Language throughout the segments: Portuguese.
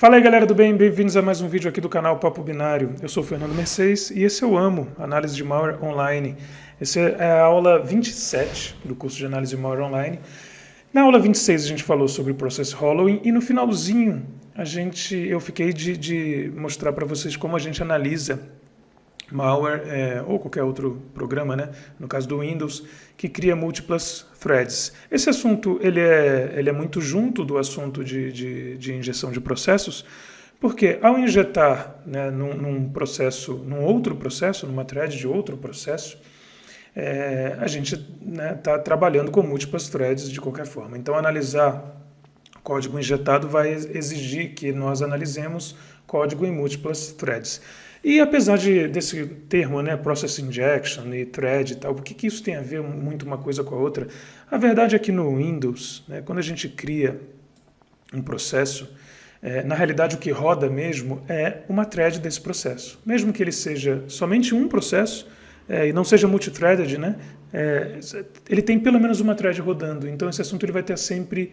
Fala aí galera do bem, bem-vindos a mais um vídeo aqui do canal Papo Binário. Eu sou o Fernando Mercedes e esse eu amo, Análise de Malware Online. Essa é a aula 27 do curso de Análise de Malware Online. Na aula 26 a gente falou sobre o Process Hollowing e no finalzinho eu fiquei de mostrar para vocês como a gente analisa malware ou qualquer outro programa, né? No caso do Windows, que cria múltiplas threads. Esse assunto ele é muito junto do assunto de injeção de processos, porque ao injetar, né, num outro processo, numa thread de outro processo, a gente está trabalhando com múltiplas threads de qualquer forma. Então, analisar código injetado vai exigir que nós analisemos código em múltiplas threads. E apesar desse termo, né, Process Injection e Thread e tal, por que isso tem a ver muito uma coisa com a outra? A verdade é que no Windows, né, quando a gente cria um processo, na realidade o que roda mesmo é uma thread desse processo. Mesmo que ele seja somente um processo e não seja multithreaded, né, ele tem pelo menos uma thread rodando. Então esse assunto ele vai estar sempre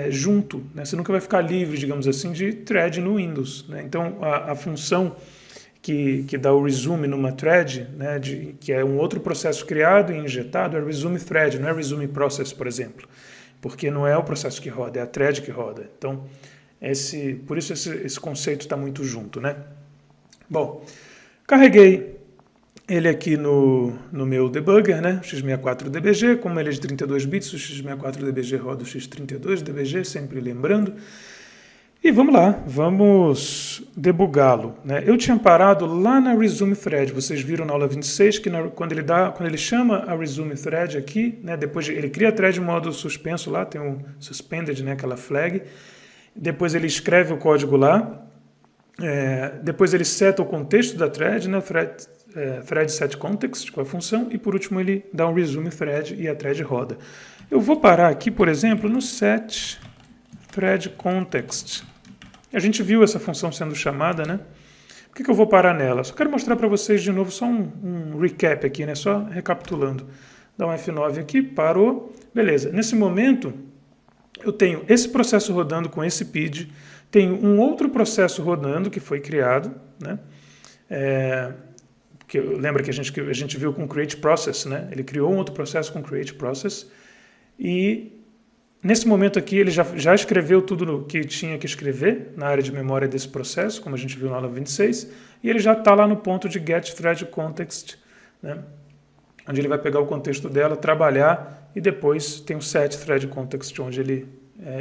junto, né? Você nunca vai ficar livre, digamos assim, de thread no Windows, né? Então a função que dá o resume numa thread, né, que é um outro processo criado e injetado, é resume thread, não é resume process, por exemplo, porque não é o processo que roda, é a thread que roda. Então, por isso esse conceito está muito junto, né? Bom, carreguei ele aqui no meu debugger, né, x64DBG, como ele é de 32 bits, o x64DBG roda o x32DBG, sempre lembrando. E vamos lá, vamos debugá-lo, né? Eu tinha parado lá na resume thread, vocês viram na aula 26 que quando ele chama a resume thread aqui, né, depois ele cria a thread em modo suspenso lá, tem o suspended, né, aquela flag, depois ele escreve o código lá, depois ele seta o contexto da thread, né, thread set context, com a função, e por último ele dá um resume thread e a thread roda. Eu vou parar aqui, por exemplo, no set thread context. A gente viu essa função sendo chamada, né? Por que eu vou parar nela? Só quero mostrar para vocês de novo só um recap aqui, né? Só recapitulando. Dá um F9 aqui, parou. Beleza. Nesse momento, eu tenho esse processo rodando com esse PID, tenho um outro processo rodando que foi criado, né? Lembra que a gente viu com create process, né? Ele criou um outro processo com create process e nesse momento aqui, ele já escreveu tudo o que tinha que escrever na área de memória desse processo, como a gente viu na aula 26, e ele já está lá no ponto de getThreadContext, né, onde ele vai pegar o contexto dela, trabalhar, e depois tem o setThreadContext,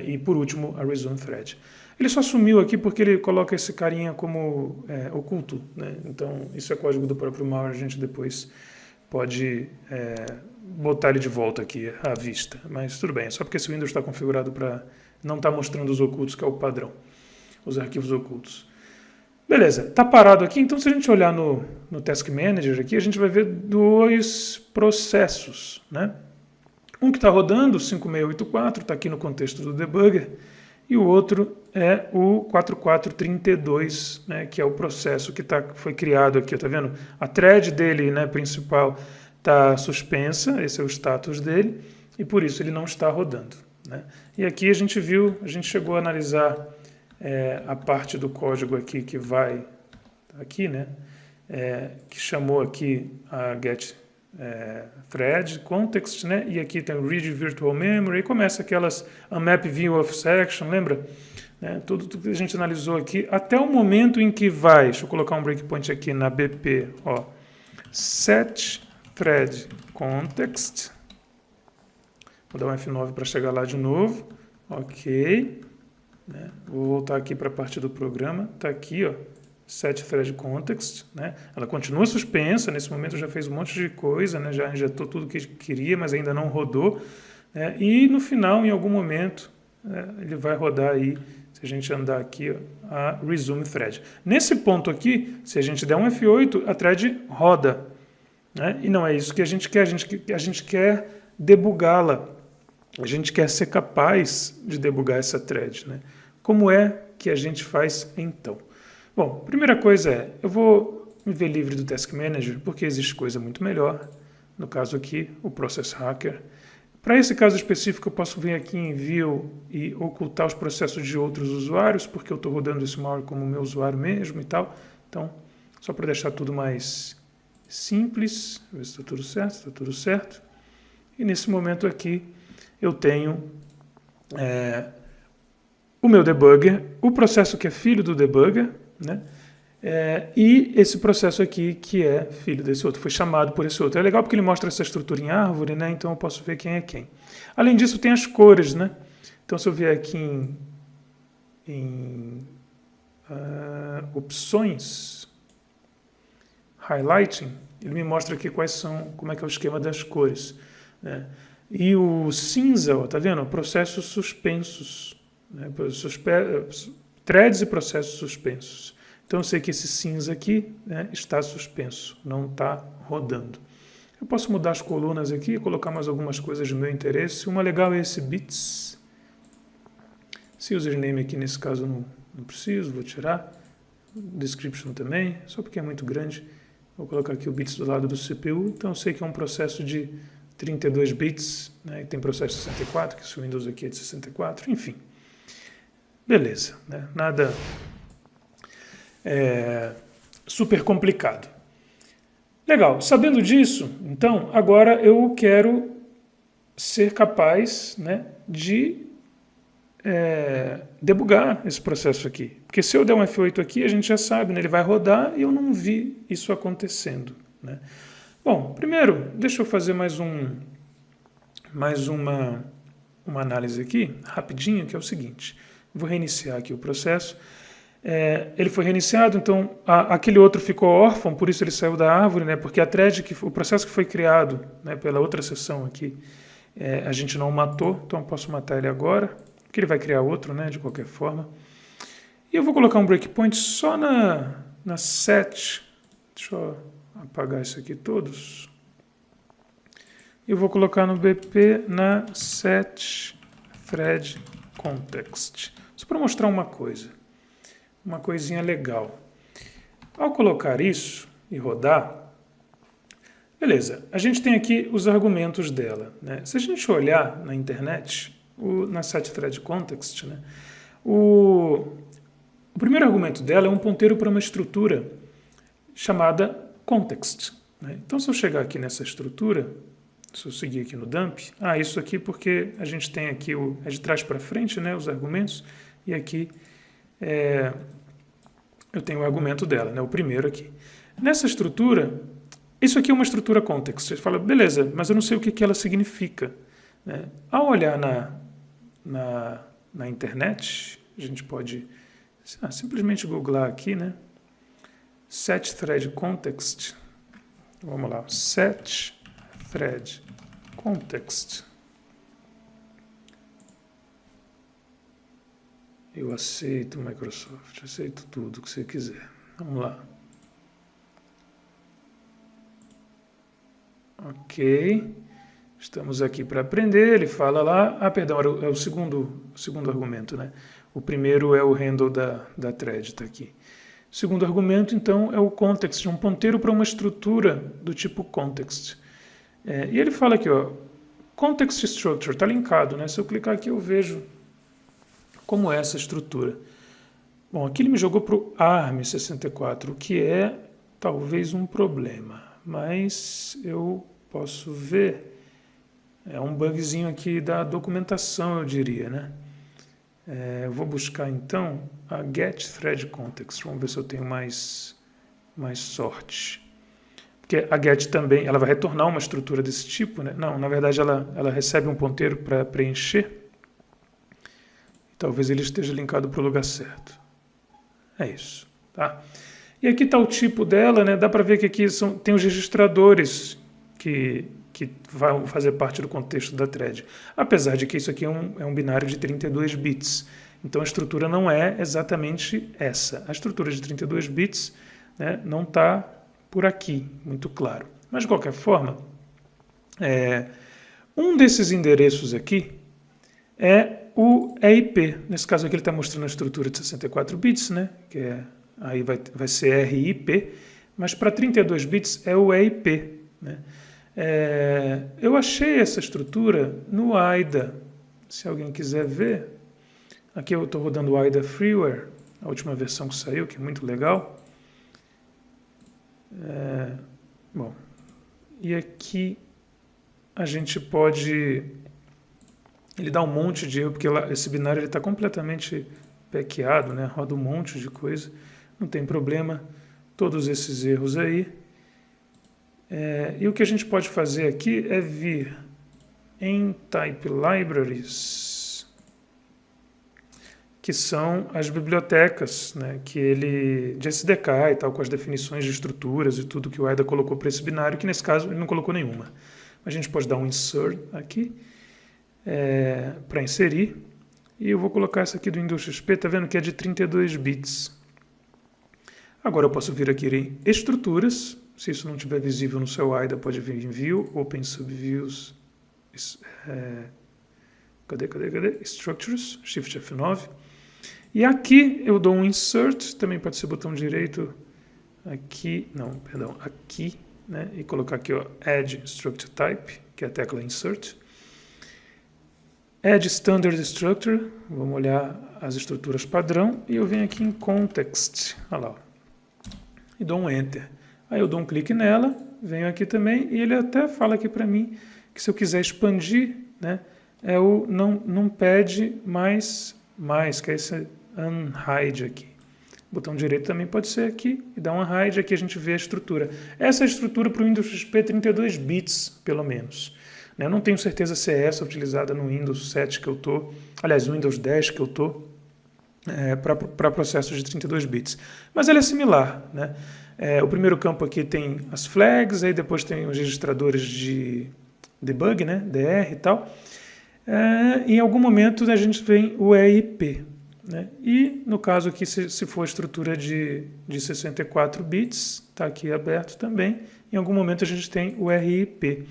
e por último a resumeThread. Ele só sumiu aqui porque ele coloca esse carinha como oculto, né? Então isso é código do próprio malware, a gente depois pode botar ele de volta aqui à vista, mas tudo bem, é só porque esse Windows está configurado para não estar mostrando os ocultos, que é o padrão, os arquivos ocultos. Beleza, está parado aqui, então se a gente olhar no Task Manager aqui, a gente vai ver dois processos, né? Um que está rodando, o 5684, está aqui no contexto do debugger, e o outro é o 4432, né, que é o processo que foi criado aqui, tá vendo? A thread dele, né, principal está suspensa, esse é o status dele, e por isso ele não está rodando, né? E aqui a gente chegou a analisar a parte do código aqui que vai aqui, né, que chamou aqui a get thread context, né, e aqui tem o read virtual memory, e começa aquelas unmap view of section, lembra? Tudo que a gente analisou aqui, até o momento em que deixa eu colocar um breakpoint aqui na BP, ó, set thread context, vou dar um F9 para chegar lá de novo, ok, né? Vou voltar aqui para a parte do programa, está aqui, ó, set thread context, né? Ela continua suspensa, nesse momento já fez um monte de coisa, né? Já injetou tudo que queria, mas ainda não rodou, né? E no final, em algum momento, ele vai rodar aí, se a gente andar aqui, ó, a resume thread. Nesse ponto aqui, se a gente der um F8, a thread roda, né? E não é isso que a gente quer, a gente quer debugá-la, a gente quer ser capaz de debugar essa thread, né? Como é que a gente faz então? Bom, primeira coisa eu vou me ver livre do Task Manager, porque existe coisa muito melhor, no caso aqui, o Process Hacker, Para esse caso específico, eu posso vir aqui em View e ocultar os processos de outros usuários, porque eu estou rodando esse malware como meu usuário mesmo e tal. Então, só para deixar tudo mais simples, ver se está tudo certo, está tudo certo. E nesse momento aqui, eu tenho o meu debugger, o processo que é filho do debugger, né? E esse processo aqui que é filho desse outro, foi chamado por esse outro. É legal porque ele mostra essa estrutura em árvore, né? Então eu posso ver quem é quem. Além disso, tem as cores, né? Então se eu vier aqui em opções, highlighting, ele me mostra aqui como é que é o esquema das cores, né? E o cinza, ó, tá vendo? Processos suspensos, né? Threads e processos suspensos. Então eu sei que esse cinza aqui, né, está suspenso, não está rodando. Eu posso mudar as colunas aqui, colocar mais algumas coisas de meu interesse. Uma legal é esse bits. Se username aqui nesse caso não preciso, vou tirar. Description também, só porque é muito grande. Vou colocar aqui o bits do lado do CPU. Então eu sei que é um processo de 32 bits, né, e tem processo de 64, que esse Windows aqui é de 64, enfim. Beleza, né, nada super complicado. Legal, sabendo disso, então, agora eu quero ser capaz, né, de debugar esse processo aqui. Porque se eu der um F8 aqui, a gente já sabe, né, ele vai rodar e eu não vi isso acontecendo, né? Bom, primeiro, deixa eu fazer mais uma análise aqui, rapidinho, que é o seguinte. Vou reiniciar aqui o processo. Ele foi reiniciado, então aquele outro ficou órfão, por isso ele saiu da árvore, né? Porque a thread, o processo que foi criado, né, pela outra seção aqui, a gente não matou, então eu posso matar ele agora, que ele vai criar outro, né, de qualquer forma. E eu vou colocar um breakpoint só na set. Deixa eu apagar isso aqui todos. E eu vou colocar no BP na set thread context. Só para mostrar uma coisa. Uma coisinha legal. Ao colocar isso e rodar, beleza, a gente tem aqui os argumentos dela, né? Se a gente olhar na internet, na setThreadContext, né, o primeiro argumento dela é um ponteiro para uma estrutura chamada context, né? Então se eu chegar aqui nessa estrutura, se eu seguir aqui no dump, isso aqui porque a gente tem aqui é de trás para frente, né, os argumentos, e aqui eu tenho o argumento dela, né, o primeiro aqui. Nessa estrutura, isso aqui é uma estrutura context. Você fala, beleza, mas eu não sei o que ela significa, né? Ao olhar na internet, a gente pode simplesmente googlar aqui, né, set thread context. Vamos lá, set thread context. Eu aceito Microsoft, aceito tudo que você quiser. Vamos lá. Ok. Estamos aqui para aprender. Ele fala lá... perdão, é o segundo argumento, né? O primeiro é o handle da thread, está aqui. O segundo argumento, então, é o context, um ponteiro para uma estrutura do tipo context. E ele fala aqui, ó, context structure, está linkado, né? Se eu clicar aqui, eu vejo como é essa estrutura. Bom, aqui ele me jogou para o ARM64, o que é talvez um problema, mas eu posso ver, é um bugzinho aqui da documentação, eu diria, né? Eu vou buscar então a getThreadContext, vamos ver se eu tenho mais sorte. Porque a get também, ela vai retornar uma estrutura desse tipo, né? Não, na verdade ela recebe um ponteiro para preencher. Talvez ele esteja linkado para o lugar certo. É isso, tá? E aqui está o tipo dela, né? Dá para ver que aqui tem os registradores que vão fazer parte do contexto da thread. Apesar de que isso aqui é um binário de 32 bits. Então a estrutura não é exatamente essa. A estrutura de 32 bits, né, não está por aqui, muito claro. Mas de qualquer forma, um desses endereços aqui é o EIP. Nesse caso aqui ele está mostrando a estrutura de 64 bits, né? Que aí vai ser RIP, mas para 32 bits é o EIP, né? Eu achei essa estrutura no AIDA. Se alguém quiser ver, aqui eu estou rodando o AIDA Freeware, a última versão que saiu, que é muito legal. Bom, e aqui a gente pode... Ele dá um monte de erro, porque esse binário está completamente packeado, né? Roda um monte de coisa, não tem problema, todos esses erros aí. E o que a gente pode fazer aqui é vir em Type Libraries, que são as bibliotecas, né, de SDK e tal, com as definições de estruturas e tudo que o AIDA colocou para esse binário, que nesse caso ele não colocou nenhuma. A gente pode dar um Insert aqui para inserir, e eu vou colocar essa aqui do Windows XP, tá vendo que é de 32 bits. Agora eu posso vir aqui em Estruturas. Se isso não estiver visível no seu AIDA, pode vir em View, Open Subviews, cadê? Structures, Shift F9. E aqui eu dou um Insert, também pode ser botão direito, aqui, né? E colocar aqui, ó, Add Structure Type, que é a tecla Insert. Add Standard Structure, vamos olhar as estruturas padrão, e eu venho aqui em Context, olha lá, e dou um Enter. Aí eu dou um clique nela, venho aqui também, e ele até fala aqui para mim que se eu quiser expandir, né, é o numpad mais, que é esse unhide aqui. O botão direito também pode ser aqui, e dá um unhide, aqui a gente vê a estrutura. Essa é a estrutura para o Windows XP 32 bits, pelo menos. Eu não tenho certeza se é essa utilizada no Windows 7 que eu estou, aliás, no Windows 10 que eu estou, para processos de 32 bits. Mas ela é similar, né? O primeiro campo aqui tem as flags, aí depois tem os registradores de debug, né? DR e tal. Em algum momento a gente tem o EIP, né? E no caso aqui, se for a estrutura de 64 bits, está aqui aberto também, em algum momento a gente tem o RIP.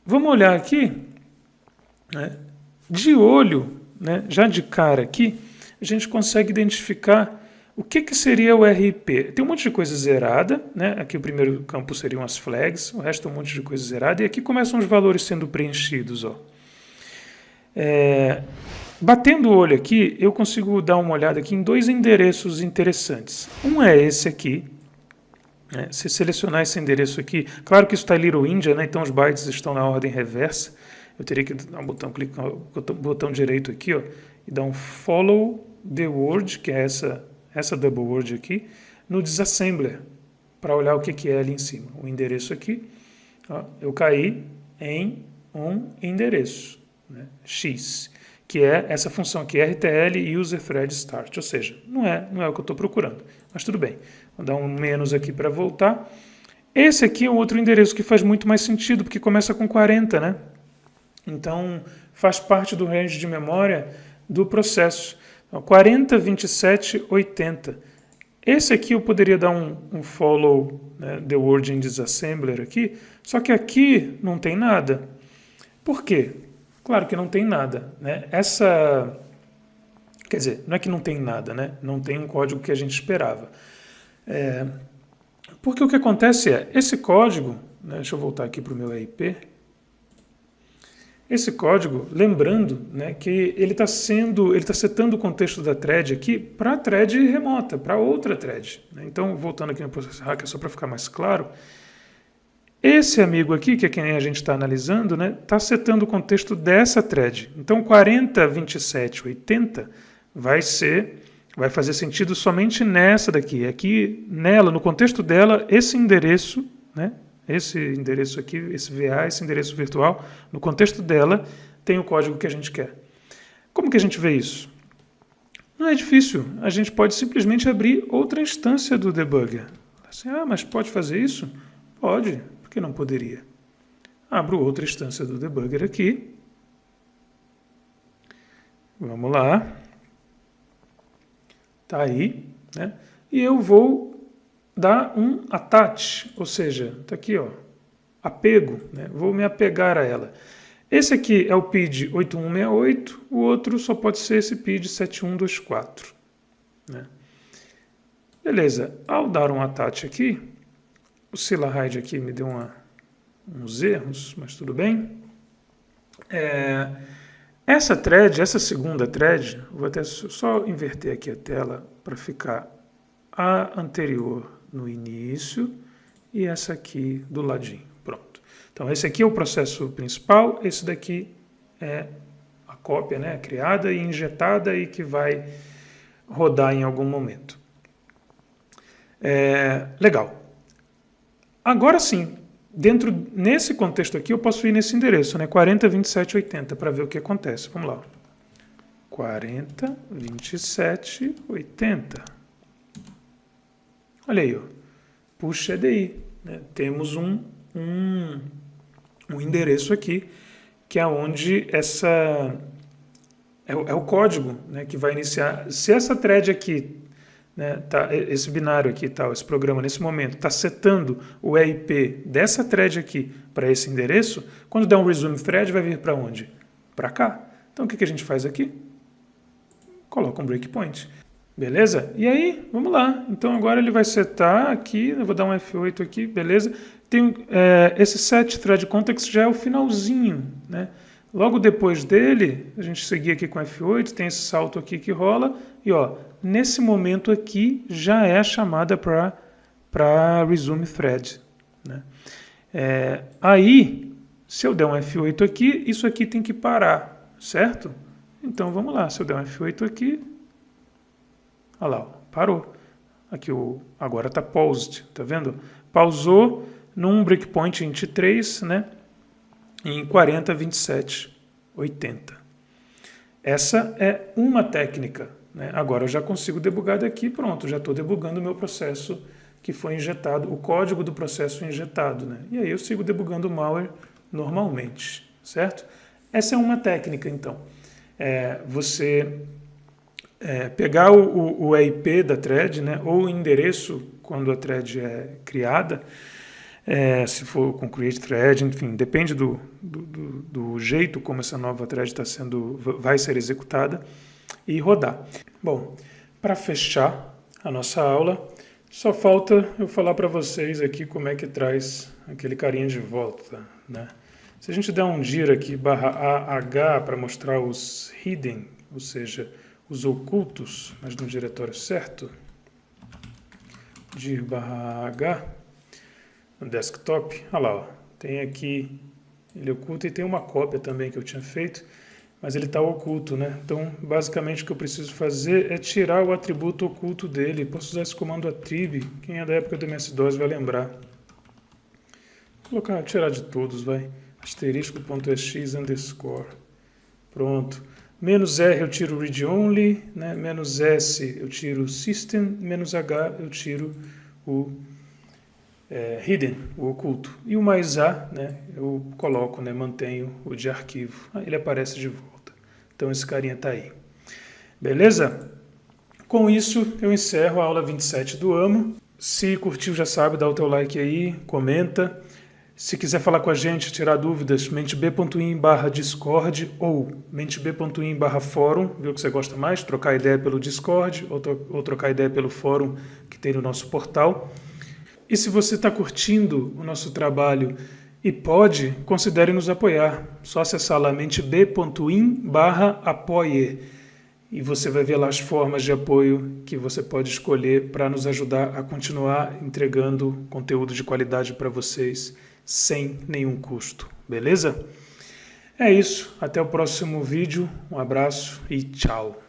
Vamos olhar aqui, né? De olho, né? Já de cara aqui, a gente consegue identificar o que seria o RIP. Tem um monte de coisa zerada, né? Aqui o primeiro campo seriam as flags, o resto é um monte de coisa zerada, e aqui começam os valores sendo preenchidos. Ó. Batendo o olho aqui, eu consigo dar uma olhada aqui em dois endereços interessantes. Um é esse aqui. Se selecionar esse endereço aqui, claro que isso está em Little India, né? Então os bytes estão na ordem reversa. Eu teria que dar um botão, clicar o botão direito aqui, ó, e dar um Follow the Word, que é essa double word aqui, no Disassembler, para olhar o que é ali em cima. O endereço aqui, ó, eu caí em um endereço, né, X, que é essa função aqui, RTL User Thread Start, ou seja, não é o que eu estou procurando, mas tudo bem. Vou dar um menos aqui para voltar. Esse aqui é um outro endereço que faz muito mais sentido, porque começa com 40, né? Então, faz parte do range de memória do processo. 40, 27, 80. Esse aqui eu poderia dar um follow, né, the word in disassembler aqui, só que aqui não tem nada. Por quê? Claro que não tem nada, né? Quer dizer, não é que não tem nada, né? Não tem um código que a gente esperava. Porque o que acontece esse código, né, deixa eu voltar aqui para o meu EIP, esse código, lembrando, né, que ele está setando o contexto da thread aqui para a thread remota, para outra thread. Né? Então, voltando aqui no Process Hacker, só para ficar mais claro, esse amigo aqui, que é quem a gente está analisando, né, está setando o contexto dessa thread. Então, 40, 27, 80 vai fazer sentido somente nessa daqui. Aqui, nela, no contexto dela, esse endereço, né, esse endereço aqui, esse VA, esse endereço virtual, no contexto dela, tem o código que a gente quer. Como que a gente vê isso? Não é difícil. A gente pode simplesmente abrir outra instância do debugger. Assim, mas pode fazer isso? Pode. Por que não poderia? Abro outra instância do debugger aqui. Vamos lá. Está aí. Né? E eu vou dar um attach, ou seja, está aqui, ó, apego, né? Vou me apegar a ela. Esse aqui é o PID 8168, o outro só pode ser esse PID 7124. Né? Beleza, ao dar um attach aqui, O Silahide aqui me deu uns erros, mas tudo bem. Essa thread, essa segunda thread, vou até só inverter aqui a tela para ficar a anterior no início e essa aqui do ladinho. Pronto. Então esse aqui é o processo principal, esse daqui é a cópia, né, criada e injetada e que vai rodar em algum momento. Legal. Agora sim, nesse contexto aqui, eu posso ir nesse endereço, né, 402780, para ver o que acontece. Vamos lá. 402780. Olha aí, ó. Push EDI. Né? Temos um endereço aqui, que é onde é o código, né, que vai iniciar. Se essa thread aqui, né, esse binário aqui, esse programa nesse momento está setando o EIP dessa thread aqui para esse endereço, quando der um resume thread vai vir para onde? Para cá. Então o que a gente faz aqui? Coloca um breakpoint. Beleza? E aí, vamos lá. Então agora ele vai setar aqui, eu vou dar um F8 aqui, beleza? Tem, esse set thread context já é o finalzinho, né? Logo depois dele, a gente seguir aqui com F8, tem esse salto aqui que rola, e ó, nesse momento aqui já é a chamada para resume thread. Né? Aí, se eu der um F8 aqui, isso aqui tem que parar, certo? Então vamos lá, se eu der um F8 aqui, olha lá, ó, parou. Aqui agora está paused, tá vendo? Pausou num breakpoint int 3, né? Em 402780. Essa é uma técnica. Né? Agora eu já consigo debugar daqui, pronto, já estou debugando o meu processo que foi injetado, o código do processo injetado. Né? E aí eu sigo debugando o malware normalmente, certo? Essa é uma técnica, então. Você pegar o EIP da thread, né? Ou o endereço quando a thread é criada, se for com create thread, enfim, depende do jeito como essa nova thread vai ser executada e rodar. Bom, para fechar a nossa aula, só falta eu falar para vocês aqui como é que traz aquele carinha de volta, né? Se a gente der um dir aqui /AH para mostrar os hidden, ou seja, os ocultos, mas no diretório certo, dir /AH, no desktop, olha lá, ó, tem aqui, ele oculta e tem uma cópia também que eu tinha feito, mas ele está oculto, né? Então, basicamente o que eu preciso fazer é tirar o atributo oculto dele. Posso usar esse comando attrib, quem é da época do MS-DOS vai lembrar. Vou tirar de todos, vai. Asterisco.sx underscore. Pronto. -R eu tiro read only, né? -S eu tiro system, -H eu tiro o hidden, o oculto. E o +A, né, eu coloco, né, mantenho o de arquivo. Aí ele aparece de volta. Então esse carinha está aí. Beleza? Com isso eu encerro a aula 27 do AMO. Se curtiu, já sabe, dá o teu like aí, comenta. Se quiser falar com a gente, tirar dúvidas, mentb.in/discord ou mentb.in/fórum, vê o que você gosta mais, trocar ideia pelo Discord ou trocar ideia pelo fórum que tem no nosso portal. E se você está curtindo o nosso trabalho e pode, considere nos apoiar. Só acessar lá mentb.in/apoie e você vai ver lá as formas de apoio que você pode escolher para nos ajudar a continuar entregando conteúdo de qualidade para vocês sem nenhum custo. Beleza? É isso. Até o próximo vídeo. Um abraço e tchau.